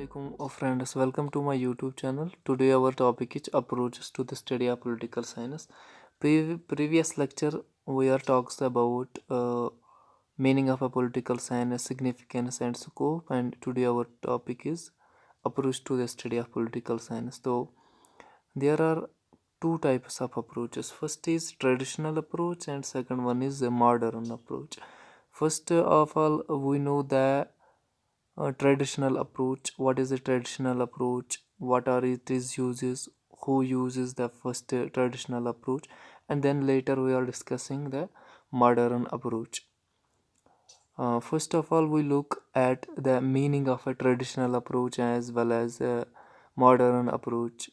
Assalamualaikum friends, welcome to my YouTube channel. Today our topic is approaches to the study of political science. Previous lecture we are talks about meaning of a political science, significance and scope, and today our topic is approach to the study of political science. So there are two types of approaches. First is traditional approach and second one is a modern approach. First of all, we know that traditional approach. What is a traditional approach? What are its uses? Who uses the first traditional approach? And then later we are discussing the modern approach. First of all, we look at the meaning of a traditional approach as well as a modern approach.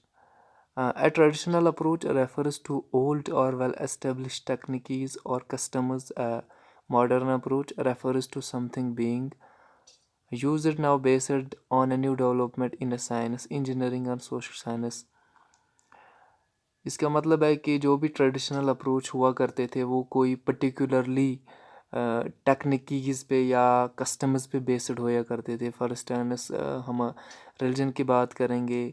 A traditional approach refers to old or well established techniques or customs. A modern approach refers to something being used now based on a new development in a science, engineering और social science. इसका मतलब है कि जो भी traditional approach हुआ करते थे वो कोई पर्टिकुलरली टेक्निकीज पे या कस्टम्स पे बेस्ड होया करते थे. फॉर इंस्टेंस हम रिलीजन की बात करेंगे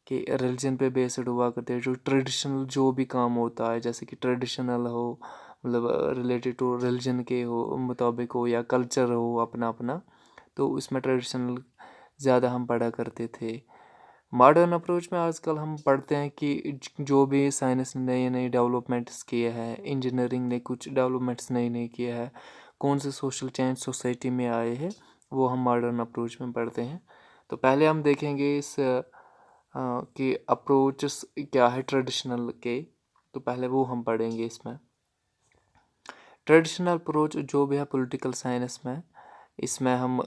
कि रिलीजन पे बेस्ड हुआ करते हैं. जो ट्रेडिशनल जो भी काम होता है जैसे कि ट्रेडिशनल हो मतलब रिलेटेड टू रिलीजन के हो मुताबिक हो या कल्चर हो अपना अपना, तो इसमें ट्रेडिशनल ज़्यादा हम पढ़ा करते थे. मॉडर्न अप्रोच में आजकल हम पढ़ते हैं कि जो भी साइंस ने नए नए डेवलपमेंट्स किए हैं, इंजीनियरिंग ने कुछ डेवलपमेंट्स नए नए किए हैं, कौन से सोशल चेंज सोसाइटी में आए हैं, वो हम मॉडर्न अप्रोच में पढ़ते हैं. तो पहले हम देखेंगे इस कि अप्रोचेस क्या है ट्रेडिशनल के, तो पहले वो हम पढ़ेंगे. इसमें ट्रेडिशनल अप्रोच जो भी है पॉलिटिकल साइंस में, इसमें हम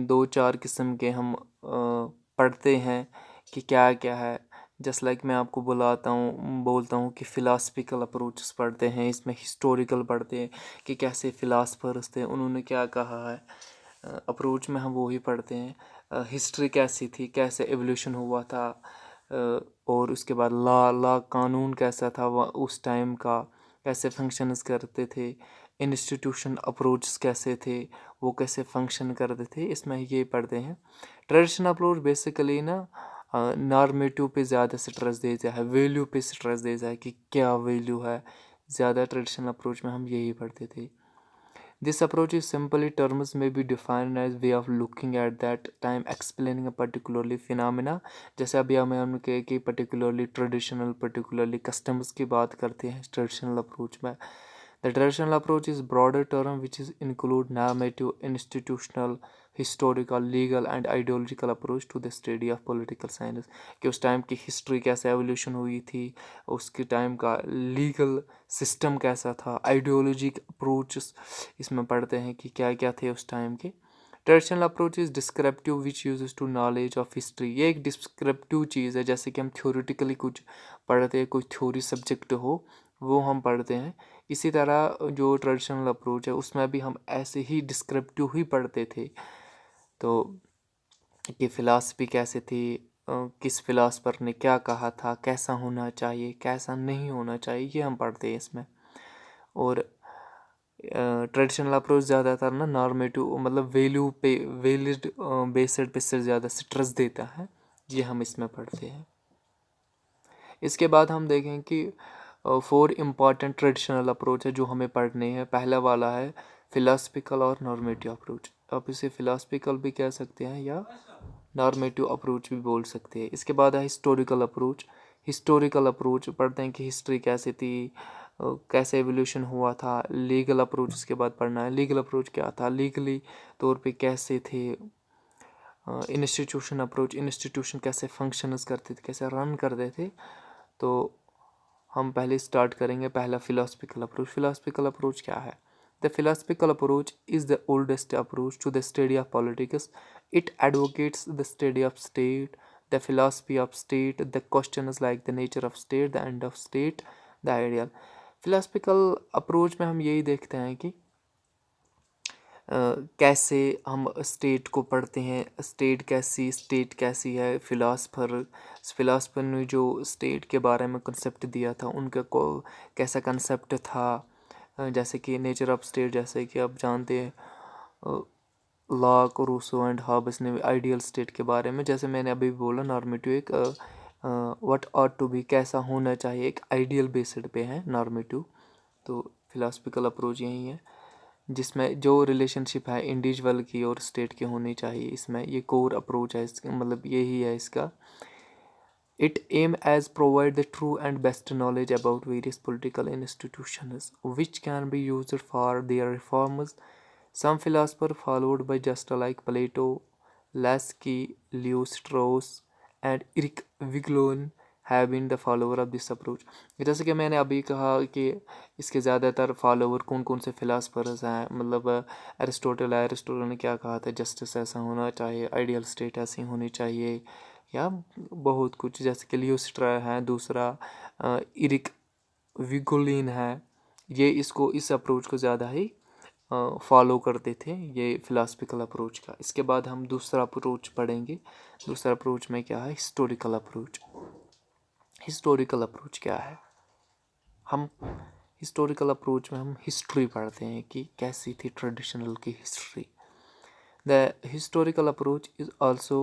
दो चार किस्म के हम पढ़ते हैं कि क्या क्या है. जस्ट लाइक मैं आपको बोलता हूँ कि फ़िलासफ़िकल अप्रोचेस पढ़ते हैं. इसमें हिस्टोरिकल पढ़ते हैं कि कैसे फ़िलासफ़र्स थे, उन्होंने क्या कहा है. अप्रोच में हम वो ही पढ़ते हैं. हिस्ट्री कैसी थी, कैसे एवोल्यूशन हुआ था, और उसके बाद लॉ कानून कैसा था उस टाइम का, कैसे फंक्शंस करते थे. इंस्टीट्यूशन अप्रोचेस कैसे थे, वो कैसे फंक्शन करते थे, इसमें ये पढ़ते हैं. ट्रेडिशनल अप्रोच बेसिकली ना नॉर्मेटिव पे ज़्यादा स्ट्रेस देता है, वैल्यू पे स्ट्रेस देता है कि क्या वैल्यू है. ज़्यादा ट्रेडिशनल अप्रोच में हम यही पढ़ते थे. This approach is simply terms में be defined as way of looking at that time explaining a particularly phenomena. जैसे अभी हम कहे कि पर्टिकुलरली ट्रेडिशनल पर्टिकुलरली कस्टम्स की बात करते हैं ट्रेडिशनल अप्रोच में. The traditional approach is broader term which is include normative, institutional, historical, legal and ideological approach to the study of political science. कि उस टाइम की हिस्ट्री कैसे एवोल्यूशन हुई थी, उसके टाइम का लीगल सिस्टम कैसा था, आइडियोलॉजिक अप्रोचेस इसमें पढ़ते हैं कि क्या क्या थे उस टाइम के. Traditional approach is descriptive which use to knowledge of history. ये एक डिस्क्रिप्टिव चीज़ है, जैसे कि हम थ्योरेटिकली कुछ पढ़ते हैं, कोई थ्योरी सब्जेक्ट हो वो हम पढ़ते हैं. इसी तरह जो ट्रेडिशनल अप्रोच है उसमें भी हम ऐसे ही डिस्क्रिप्टिव ही पढ़ते थे. तो कि फ़िलासफ़ी कैसे थी, किस फ़िलासफ़र ने क्या कहा था, कैसा होना चाहिए कैसा नहीं होना चाहिए, ये हम पढ़ते हैं इसमें. और ट्रेडिशनल अप्रोच ज़्यादातर ना नॉर्मेटिव मतलब वैल्यू पे वैलिड बेस्ड पे से ज़्यादा स्ट्रेस देता है, ये हम इसमें पढ़ते हैं. इसके बाद हम देखें कि 4 इम्पॉर्टेंट ट्रेडिशनल अप्रोच है जो हमें पढ़ने हैं. पहला वाला है फ़िलासफ़िकल और नॉर्मेटिव अप्रोच. आप इसे फ़िलासफ़िकल भी कह सकते हैं या नॉर्मेटिव अप्रोच भी बोल सकते हैं. इसके बाद है हिस्टोरिकल अप्रोच. हिस्टोरिकल अप्रोच पढ़ते हैं कि हिस्ट्री कैसी थी, कैसे एवोल्यूशन हुआ था. लीगल अप्रोच इसके बाद पढ़ना है. लीगल अप्रोच क्या था, लीगली तौर पे कैसे थे. इंस्टीट्यूशन अप्रोच, इंस्टीट्यूशन कैसे फंक्शंस करते थे, कैसे रन करते थे. तो हम पहले स्टार्ट करेंगे पहला फ़िलासफ़िकल अप्रोच. फ़िलासफ़िकल अप्रोच क्या है. The philosophical approach is the oldest approach to the study of politics. It advocates the study of state, the philosophy of state, the questions like the nature of state, the end of state, the ideal. Philosophical approach में हम यही देखते हैं कि कैसे हम state को पढ़ते हैं, स्टेट कैसी है. फ़िलासफ़र ने जो स्टेट के बारे में कंसेप्ट दिया था उनका को कैसा कंसेप्ट था. जैसे कि नेचर ऑफ स्टेट, जैसे कि आप जानते हैं लॉक, रूसो एंड हॉब्स ने आइडियल स्टेट के बारे में, जैसे मैंने अभी बोला नॉर्मेटिव एक व्हाट ऑट टू बी, कैसा होना चाहिए, एक आइडियल बेस्ड पे है नॉर्मेटिव। तो फिलोसफिकल अप्रोच यही है जिसमें जो रिलेशनशिप है इंडिविजुअल की और स्टेट की होनी चाहिए, इसमें ये कोर अप्रोच है इसका, मतलब यही है इसका। It aim as provide the true and best knowledge about various political institutions which can be used for their reforms. Some philosophers followed by just like Plato, Lasky, Leo Strauss and Eric Viglon have been the follower of this approach. जैसे कि मैंने अभी कहा कि इसके ज़्यादातर follower कौन कौन से फिलासफर्स हैं, मतलब अरिस्टोटल ने क्या कहा था, जस्टिस ऐसा होना चाहिए, आइडियल स्टेट ऐसी होनी चाहिए, या बहुत कुछ, जैसे कि लियोस्ट्रा है, दूसरा इरिक विगोलिन है, ये इसको इस अप्रोच को ज़्यादा ही फॉलो करते थे, ये फिलोसफिकल अप्रोच का। इसके बाद हम दूसरा अप्रोच पढ़ेंगे। दूसरा अप्रोच में क्या है, हिस्टोरिकल अप्रोच। हिस्टोरिकल अप्रोच क्या है, हम हिस्टोरिकल अप्रोच में हम हिस्ट्री पढ़ते हैं कि कैसी थी ट्रेडिशनल की history. The historical approach is also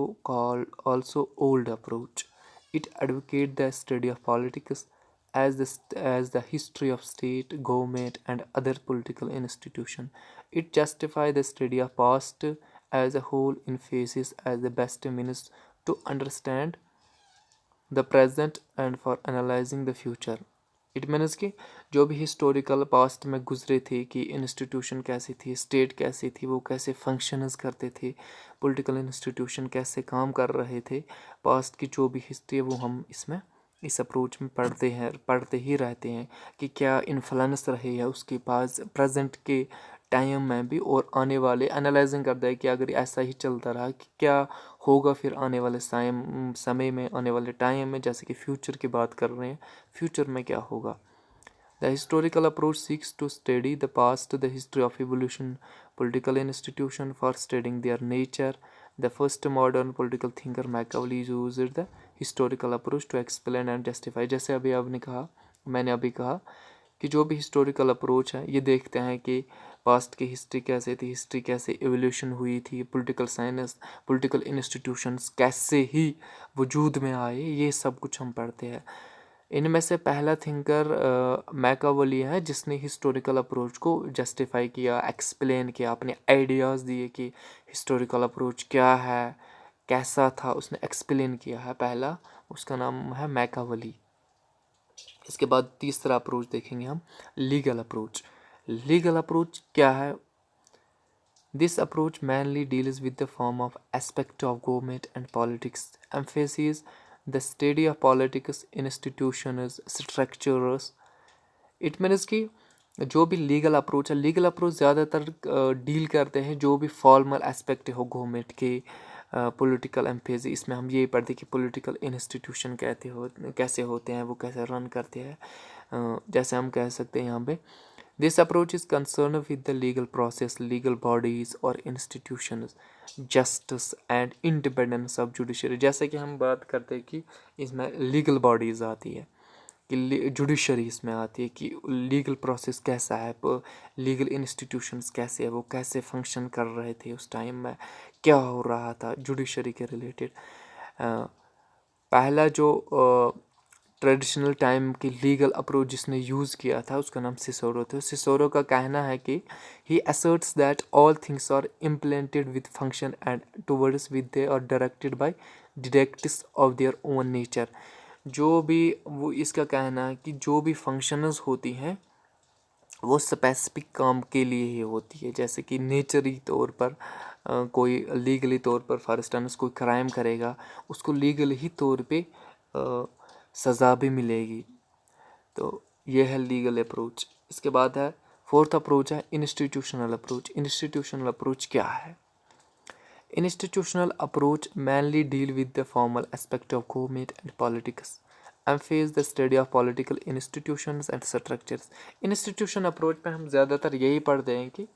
old approach. It advocates the study of politics as the history of state, government, and other political institution. It justifies the study of past as a whole in phases as the best means to understand the present and for analyzing the future. It means कि जो भी historical past में गुजरे थे कि institution कैसी थी, state कैसी थी, वो कैसे फंक्शंस करते थे, पॉलिटिकल इंस्टीट्यूशन कैसे काम कर रहे थे, पास्ट की जो भी हिस्ट्री है वो हम इसमें इस अप्रोच में पढ़ते ही रहते हैं कि क्या इन्फ्लुएंस रहे है उसके पास प्रेजेंट के टाइम में भी, और आने वाले एनालाइजिंग करता है कि अगर ऐसा ही चलता रहा कि क्या होगा फिर आने वाले समय में, आने वाले टाइम में, जैसे कि फ्यूचर की बात कर रहे हैं, फ्यूचर में क्या होगा। The historical approach seeks to study the past, the history of evolution, political institution for studying their nature. The first modern political thinker Machiavelli used the historical approach to explain and justify. जैसे अभी आपने कहा, मैंने अभी कहा कि जो भी हिस्टोरिकल अप्रोच है ये देखते हैं कि पास्ट की हिस्ट्री कैसे थी, हिस्ट्री कैसे एवोल्यूशन हुई थी, पॉलिटिकल साइंस, पॉलिटिकल इंस्टीट्यूशंस कैसे ही वजूद में आए, ये सब कुछ हम पढ़ते हैं। इनमें से पहला थिंकर मैकावली है जिसने हिस्टोरिकल अप्रोच को जस्टिफाई किया, एक्सप्लेन किया, अपने आइडियाज़ दिए कि हिस्टोरिकल अप्रोच क्या है, कैसा था, उसने एक्सप्लेन किया है। पहला उसका नाम है मैकावली। इसके बाद तीसरा अप्रोच देखेंगे हम, लीगल अप्रोच। लीगल अप्रोच क्या है? This approach mainly deals with the form of aspect of government and politics, emphasizes the study of politics, institutions, structures. It means कि जो भी लीगल अप्रोच है, लीगल अप्रोच ज़्यादातर deal करते हैं जो भी फॉर्मल एस्पेक्ट हो गवर्नमेंट के, पॉलिटिकल एम्फेज, इसमें हम ये पढ़ते हैं कि पॉलिटिकल इंस्टीट्यूशन कैसे होते हैं, वो कैसे रन करते हैं। जैसे हम कह सकते हैं यहाँ पे, this approach is concern with the legal process, legal bodies और institutions, justice and independence of judiciary. जैसे कि हम बात करते हैं कि इसमें लीगल बॉडीज़ आती है, कि जुडिशरी इसमें आती है, कि लीगल प्रोसेस कैसा है, लीगल इंस्टीट्यूशंस कैसे है, वो कैसे फंक्शन कर रहे थे उस टाइम में, क्या हो रहा था जुडिशरी के रिलेटेड। पहला जो ट्रेडिशनल टाइम की लीगल अप्रोच जिसने यूज़ किया था उसका नाम सिसोरो था। सिसोरो का कहना है कि he asserts that all things are implanted with function and towards with they are directed by directives of their own nature. जो भी वो इसका कहना है कि जो भी फंक्शंस होती हैं वो स्पेसिफिक काम के लिए ही होती है। जैसे कि नेचरी तौर पर कोई लीगली तौर पर फॉर इंस्टेंस कोई क्राइम करेगा, उसको लीगल ही तौर पे सज़ा भी मिलेगी। तो ये है लीगल अप्रोच। इसके बाद है फोर्थ अप्रोच है इंस्टीट्यूशनल अप्रोच। इंस्टीट्यूशनल अप्रोच क्या है? Institutional approach mainly deal with the formal aspect of government and politics, emphasize the study of political institutions and structures. Institution approach पे हम ज़्यादातर यही पढ़ते हैं कि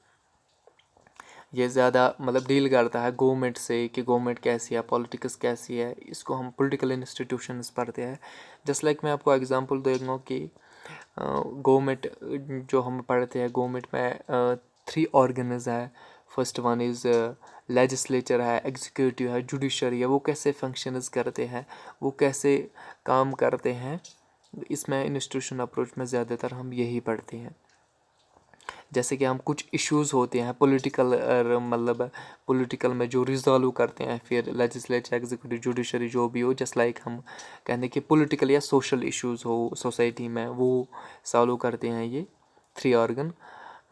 ये ज़्यादा मतलब डील करता है गवर्नमेंट से, कि गवर्नमेंट कैसी है, पॉलिटिक्स कैसी है, इसको हम पॉलिटिकल इंस्टीट्यूशंस पढ़ते हैं। जस्ट लाइक मैं आपको एग्जांपल दूंगा कि गवर्नमेंट जो हम पढ़ते हैं, गवर्नमेंट में 3 ऑर्गन्स है, फर्स्ट वन इज़ लेजिस्लेचर है, एग्जीक्यूटिव है, जुडिशरी है, वो कैसे फंक्शंस करते हैं, वो कैसे काम करते हैं। इसमें इंस्टीट्यूशन अप्रोच में ज़्यादातर हम यही पढ़ते हैं। जैसे कि हम कुछ इश्यूज़ होते हैं पॉलिटिकल, मतलब पॉलिटिकल में जो रिजॉल्व करते हैं, फिर लेजिस्लेचर, एग्जीक्यूटिव, जुडिशरी जो भी हो, जस्ट लाइक हम कहते हैं कि पॉलिटिकल या सोशल इश्यूज़ हो सोसाइटी में, वो सॉल्व करते हैं ये 3 ऑर्गन।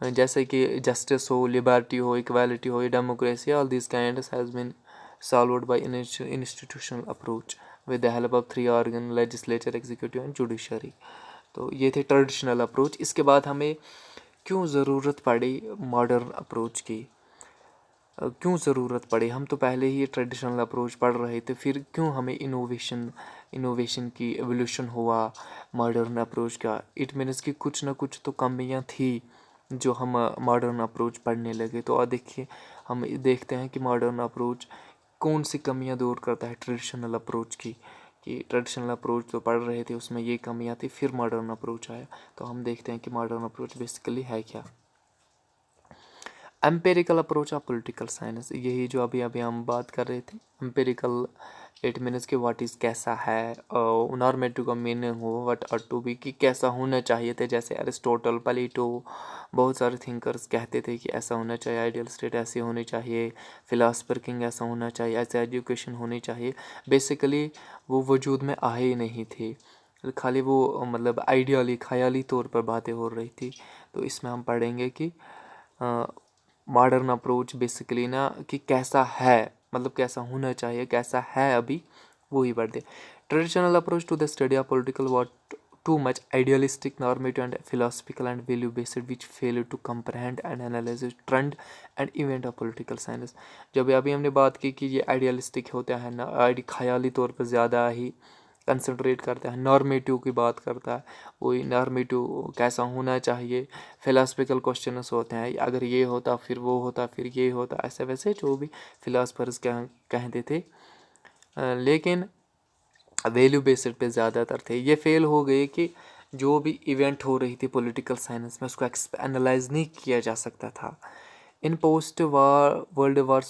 जैसे कि जस्टिस हो, लिबर्टी हो, इक्वालिटी हो, democracy, all this kinds has been solved by institutional approach with the help of 3 organ, legislature, executive and judiciary. तो ये थे ट्रेडिशनल अप्रोच। इसके बाद हमें क्यों ज़रूरत पड़ी मॉडर्न अप्रोच की, क्यों ज़रूरत पड़ी? हम तो पहले ही ट्रेडिशनल अप्रोच पढ़ रहे थे, फिर क्यों हमें इनोवेशन की एवोल्यूशन हुआ मॉडर्न अप्रोच का? इट मीन्स कि कुछ ना कुछ तो कमियां थी जो हम मॉडर्न अप्रोच पढ़ने लगे। तो देखिए, हम देखते हैं कि मॉडर्न अप्रोच कौन सी कमियां दूर करता है ट्रेडिशनल अप्रोच की। कि ट्रेडिशनल अप्रोच तो पढ़ रहे थे, उसमें ये कमियां थी, फिर मॉडर्न अप्रोच आया। तो हम देखते हैं कि मॉडर्न अप्रोच बेसिकली है क्या। Empirical approach of political science, यही जो अभी अभी हम बात कर रहे थे। एम्पेरिकल इट मीन्स कि व्हाट इज़, कैसा है। नॉर्मेटिव का मीनिंग हो व्हाट आर टू बी, कि कैसा होना चाहिए थे। जैसे अरिस्टोटल, प्लेटो, बहुत सारे थिंकर्स कहते थे कि ऐसा होना चाहिए, आइडियल स्टेट ऐसी होनी चाहिए, फिलासफर किंग ऐसा होना चाहिए, ऐसे एजुकेशन होनी चाहिए। बेसिकली वो वजूद में आए ही नहीं थे, खाली वो मतलब आइडियली, ख्याली तौर पर बातें हो रही थी। तो इसमें हम पढ़ेंगे कि मॉडर्न अप्रोच बेसिकली ना कि कैसा है, मतलब कैसा होना चाहिए, कैसा है अभी, वो ही पढ़ते। Traditional approach to the study of political what too much idealistic, normative and philosophical and value based, which fail to comprehend and analyze trend and event of political science। जब अभी हमने बात की कि ये आइडियलिस्टिक होता है ना, ख्याली तौर पर ज़्यादा ही कंसंट्रेट करता है, नॉर्मेटिव की बात करता है, वही नॉर्मेटिव कैसा होना चाहिए। फिलासफिकल क्वेश्चंस होते हैं, अगर ये होता फिर वो होता फिर ये होता, ऐसे वैसे जो भी फिलासफर्स कहते थे, लेकिन वैल्यू बेस्ड पे ज़्यादातर थे। ये फेल हो गए कि जो भी इवेंट हो रही थी पॉलिटिकल साइंस में, उसको एनालाइज नहीं किया जा सकता था। In post world war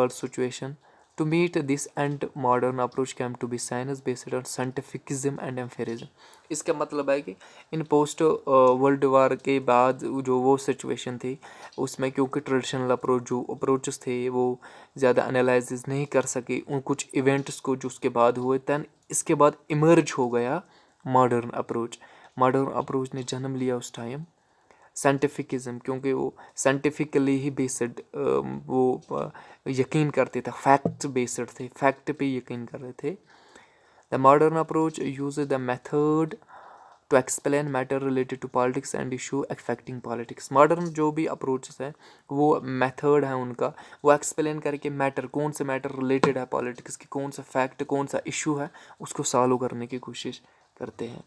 situation to meet this and modern approach came to be science based on scientificism and empiricism. इसका मतलब है कि इन पोस्ट वर्ल्ड वार के बाद जो वो सिचुएशन थी, उसमें क्योंकि ट्रेडिशनल अप्रोचेस थे वो ज़्यादा एनालिसिस नहीं कर सके उन कुछ इवेंट्स को जो उसके बाद हुए, दैन इसके बाद इमर्ज हो गया मॉडर्न अप्रोच। मॉडर्न अप्रोच ने जन्म लिया उस टाइम साइंटिफिकिज्म, क्योंकि वो साइंटिफिकली ही बेस्ड वो यकीन करते थे, फैक्ट बेस्ड थे, फैक्ट पे यकीन कर रहे थे। The modern approach use the method to explain matter related to politics and issue affecting politics. Modern जो भी अप्रोचेस हैं, वो मेथड है उनका, वो एक्सप्लेन करके मैटर, कौन से मैटर रिलेटेड है पॉलिटिक्स की, कौन सा फैक्ट, कौन सा इशू है, उसको सॉल्व करने की कोशिश करते हैं।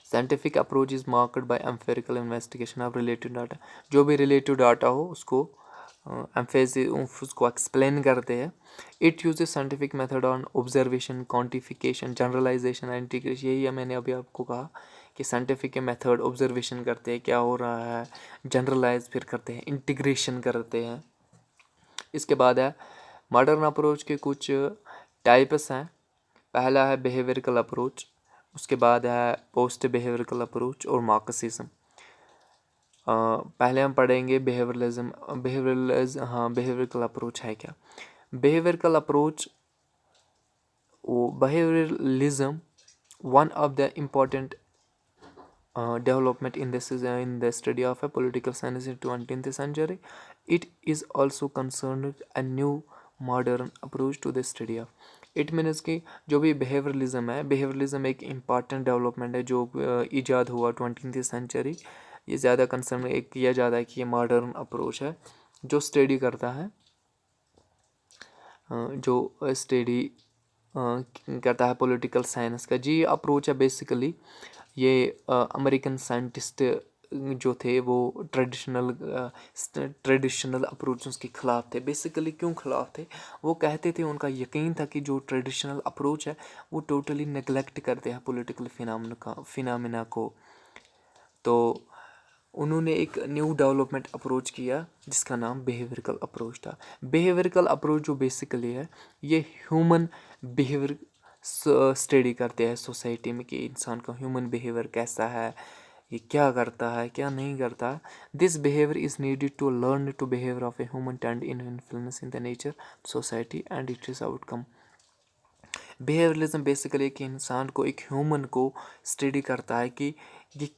Scientific approach is marked by empirical investigation of relative data. जो भी रिलेटिव डाटा हो उसको उसको एक्सप्लेन करते हैं। It uses scientific method on observation, quantification, generalisation and integration. यही है मैंने अभी आपको कहा कि साइंटिफिक के मेथड ऑब्जर्वेशन करते हैं क्या हो रहा है, जनरलाइज फिर करते हैं, इंटीग्रेशन करते हैं। इसके बाद है मॉडर्न अप्रोच के कुछ टाइप्स हैं। पहला है बिहेवियरल अप्रोच, उसके बाद है पोस्ट बिहेवियरल अप्रोच और मार्क्सिज्म। पहले हम पढ़ेंगे बिहेवियरल अप्रोच है क्या। Behavioural approach, behaviourism one of the important development in the study of a political science in 20th century. It is also concerned a new modern approach to the study of। It means कि जो भी behaviourism है, behaviourism एक important development है जो ईजाद हुआ 20th century. ये ज़्यादा कंसर्न एक किया जाता है कि ये मॉडर्न अप्रोच है जो स्टडी करता है, जो स्टडी करता है पॉलिटिकल साइंस का। जी अप्रोच है बेसिकली, ये अमेरिकन साइंटिस्ट जो थे वो ट्रेडिशनल अप्रोचेस के ख़िलाफ़ थे। बेसिकली क्यों ख़िलाफ़ थे? वो कहते थे, उनका यकीन था कि जो ट्रेडिशनल अप्रोच है वो टोटली नेगलेक्ट करते हैं पॉलिटिकल फिनोमिना को। तो उन्होंने एक न्यू डेवलपमेंट अप्रोच किया जिसका नाम बिहेवियरल अप्रोच था। बिहेवियरल अप्रोच जो बेसिकली है, ये ह्यूमन बिहेवियर स्टडी करते हैं सोसाइटी में कि इंसान का ह्यूमन बिहेवियर कैसा है, ये क्या करता है क्या नहीं करता। This behaviour is needed to learn to behaviour of a human tend in influence in the nature society and it is outcome. Behaviouralism basically कि इंसान को, एक ह्यूमन को स्टडी करता है कि ये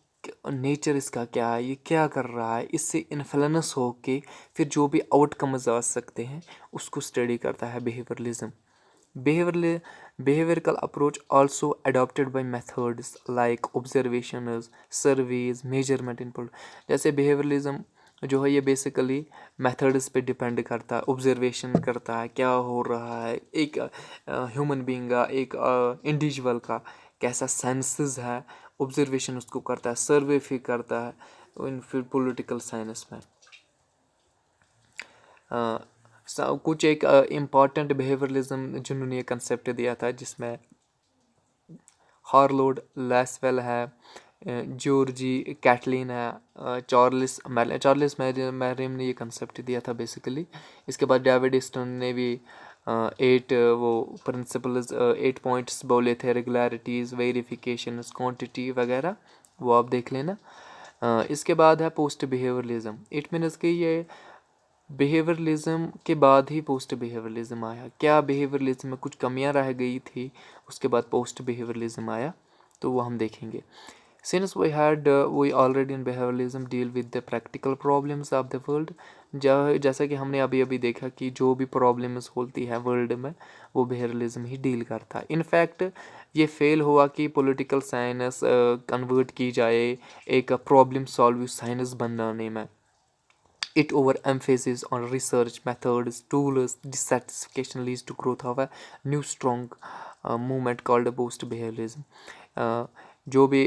नेचर इसका क्या है, ये क्या कर रहा है, इससे इन्फ्लुएंस हो के फिर जो भी आउटकम्स आ सकते हैं उसको स्टडी करता है behaviourism. Behavioral approach also adopted by methods like observations, surveys, measurement input। जैसे behavioralism जो है ये बेसिकली मेथड्स पे डिपेंड करता है, ऑब्जर्वेशन करता है क्या हो रहा है, एक ह्यूमन बीइंग का, एक इंडिविजुअल का कैसा सेंसेस है, ऑब्जर्वेशन उसको करता है, सर्वे फिर करता है इन फिर पॉलिटिकल साइंस में। कुछ एक इम्पॉर्टेंट बिहेवियरलिज्म जिन्होंने ये कंसेप्ट दिया था जिसमें हार्लोड लैसवेल है, जॉर्जी कैटलिन है, चार्ल्स मैरियम ने ये कंसेप्ट दिया था बेसिकली। इसके बाद डेविड स्टर्न ने भी 8 वो प्रिंसिपल्स 8 पॉइंट्स बोले थे, रेगुलरिटीज़, वेरिफिकेशन, क्वांटिटी वगैरह, वो आप देख लेना। इसके बाद है पोस्ट बिहेवियरलिज्म। इट मीन्स कि ये बिहेवियरलिज्म के बाद ही पोस्ट बिहेवियरलिज्म आया। क्या बिहेवियरलिज्म में कुछ कमियां रह गई थी, उसके बाद पोस्ट बिहेवियरलिज्म आया, तो वो हम देखेंगे। Since we already in behavioralism deal with the practical problems of the world। जैसा कि हमने अभी अभी देखा कि जो भी प्रॉब्लम्स होती है वर्ल्ड में वो बिहेवियरलिज्म ही डील करता है। इनफैक्ट ये फेल हुआ कि पॉलिटिकल साइंस कन्वर्ट की जाए एक प्रॉब्लम सॉल्व साइंस बनाने में। It overemphasis on research methods, tools, dissatisfaction leads to growth of a new strong movement called post behavioralism। जो भी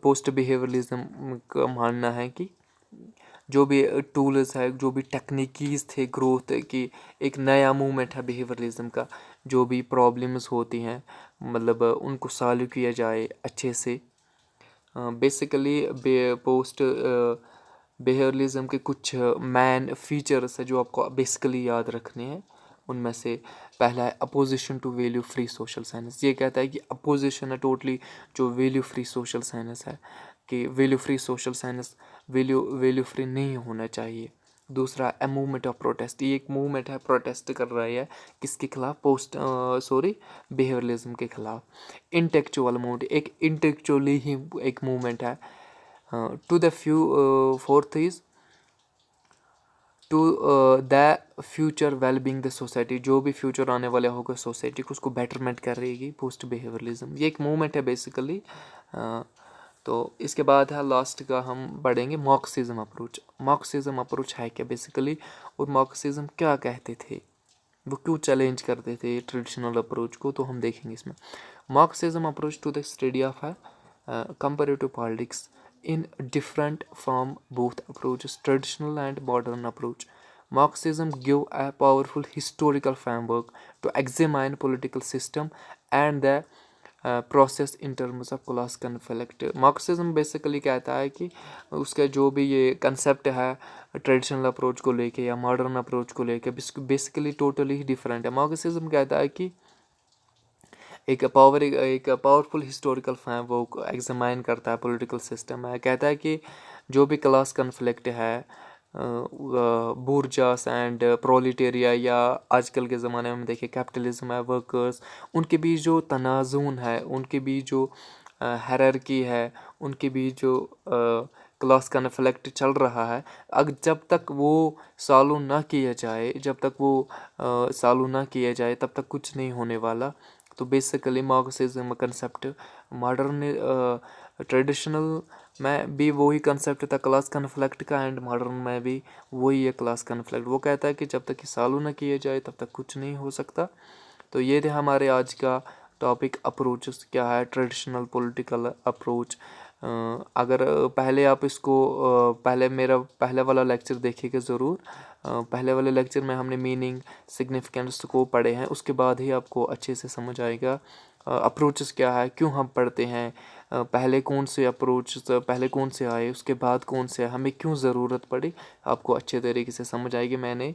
पोस्ट बिहेवियरलिज्म का मानना है कि जो भी टूल्स है, जो भी टेक्निकीज थे ग्रोथ की, एक नया मूवमेंट है बिहेवियरलिज्म का। जो भी प्रॉब्लम्स होती हैं मतलब उनको सॉल्व किया जाए अच्छे से। बेसिकली पोस्ट बिहेवियरलिज्म के कुछ मैन फीचर्स है जो आपको बेसिकली याद रखने हैं। उनमें से पहला है opposition to value free social science. ये कहता है कि अपोजिशन है टोटली जो वैल्यू फ्री सोशल साइंस है, कि value free social science value free नहीं होना चाहिए। दूसरा ए मूवमेंट ऑफ प्रोटेस्ट। ये एक मूवमेंट है, प्रोटेस्ट कर रहा है किसके खिलाफ, बिहेवियरलिज्म के खिलाफ। इंटेलेक्चुअल मूवमेंट, एक इंटेलेक्चुअली ही एक मूवमेंट है। To the fourth is to the future wellbeing the society. जो भी फ्यूचर आने वाला होगा सोसाइटी को उसको बेटरमेंट करेगी पोस्ट बिहेवियरलिज्म। ये एक मूवमेंट है बेसिकली। तो इसके बाद है लास्ट का हम बढ़ेंगे मार्क्सिज्म अप्रोच। मार्क्सिज्म अप्रोच है क्या बेसिकली, और मार्क्सिज्म क्या कहते थे, वो क्यों चैलेंज करते थे ट्रेडिशनल अप्रोच को, तो हम देखेंगे इसमें। Marxism approach to the study of comparative politics in different from both approaches, traditional and modern approach। Marxism give a powerful historical framework to examine political system and the process in terms of class conflict। Marxism basically कहता है कि उसका जो भी ये concept है traditional approach को लेके या मॉडर्न अप्रोच को लेके बेसिकली टोटली ही डिफरेंट है। मार्क्सिज्म कहता है कि एक पावरफुल हिस्टोरिकल फ्रेमवर्क एग्जामाइन करता है पॉलिटिकल सिस्टम है। कहता है कि जो भी क्लास कन्फ्लिक्ट है, बूर्जास एंड प्रोलिटेरिया, या आजकल के ज़माने में देखिए कैपिटलिज्म है, वर्कर्स, उनके बीच जो तनाजुन है, उनके बीच जो हायरार्की है, उनके बीच जो क्लास कन्फ्लिक्ट चल रहा है, जब तक वो सॉल्व ना किया जाए, तब तक कुछ नहीं होने वाला। तो basically Marxism concept modern traditional में भी वही कंसेप्ट था क्लास कन्फ्लिक्ट का, एंड मॉडर्न में भी वही है क्लास कन्फ्लिक्ट। वो कहता है कि जब तक कि सॉल्व ना किया जाए तब तक कुछ नहीं हो सकता। तो ये थे हमारे आज का टॉपिक, अप्रोचेस क्या है, ट्रेडिशनल पॉलिटिकल अप्रोच। अगर पहले आप इसको पहले मेरा पहले वाला लेक्चर देखिएगा ज़रूर। पहले वाले लेक्चर में हमने मीनिंग, सिग्निफिकेंस को पढ़े हैं, उसके बाद ही आपको अच्छे से समझ आएगा अप्रोचेस क्या है, क्यों हम पढ़ते हैं, पहले कौन से अप्रोच पहले कौन से आए, उसके बाद कौन से आए, हमें क्यों ज़रूरत पड़ी, आपको अच्छे तरीके से समझ आएगी। मैं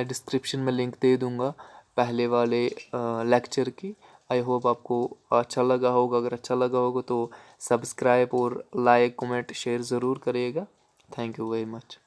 डिस्क्रिप्शन में लिंक दे दूँगा पहले वाले लेक्चर की। आई होप आपको अच्छा लगा होगा। अगर अच्छा लगा होगा तो सब्सक्राइब और लाइक कमेंट शेयर ज़रूर करिएगा। Thank you very much.